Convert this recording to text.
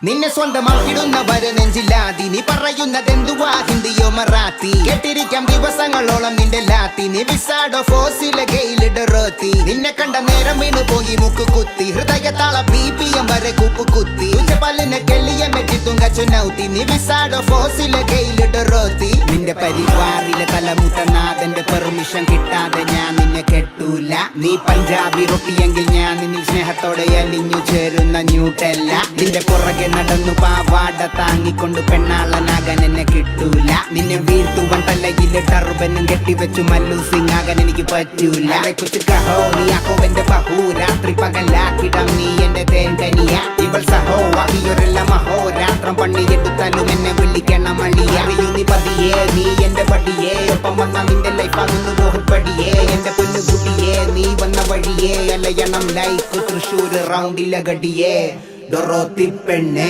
നിന്നെ സ്വന്തമാക്കിടുന്നവര് നെഞ്ചില്ലാതി നീ പറയുന്നതെന്തുവാ ഹിന്ദിയോ മറാത്തി കേട്ടിരിക്കാം ദിവസങ്ങളോളം നിന്റെ ലാത്തി നീ വിസാഡോ ഫോസിലെ ഗെയിലിടറോത്തി നിന്നെ കണ്ട നേരം വീണ് പോയി മുക്ക് കുത്തി ഹൃദയത്താള BPM വരെ കൂപ്പ് കുത്തി പല്ലിനെ കെള്ളിയെ മെറ്റി തുങ്ക ചുനൗത്തി നീ വിസാഡോ ഫോസിലെ ഗെയിലിടറോത്തി നിന്റെ പരിവാറിലെ തലമുത്തനാഥന്റെ പെർമിഷൻ കിട്ടാതെ ഞാൻ നിന്നെ കെട്ടൂല നീ പഞ്ചാബി റൊട്ടിയെങ്കിൽ ഞാൻ നിന്നിൽ സ്നേഹത്തോടെ അലിഞ്ഞു ചേരുന്ന ന്യൂട്ടല്ല നിന്റെ പുറകെ നടന്നു പാവാട താങ്ങിക്കൊണ്ട് പെണ്ണാളനാകാൻ എന്നെ കിട്ടൂല നിന്നെ വീഴ്ത്തുവൻ തലയിലെ ടർബനും കെട്ടിവെച്ചു മല്ലു സിംഗ് ആകാൻ എനിക്ക് പറ്റൂല കഹോ നീ ആക്കോ എന്റെ ബഹു രാത്രി പകലാക്കിടം നീ എന്റെ തേങ്കനിയ ഇവൾ സഹോ വാക്കിയൊരെല്ലാം മഹോ രാത്രം പണിയെടുത്താലും എന്നെ വിളിക്കണം അളി അറിയൂ നീ പതിയേ നീ എന്റെ പടിയേ ഒപ്പം വന്ന നിന്റെ ലൈഫ് ആകുന്നു ബോഹുപടിയേ എന്റെ പൊന്നുകുട്ടിയേ നീ വന്ന വഴിയേ അലയണം ലൈഫ് തൃശ്ശൂർ റൗണ്ടിലെ ഗടിയേ ഡൊറോത്തി പെണ്ണെ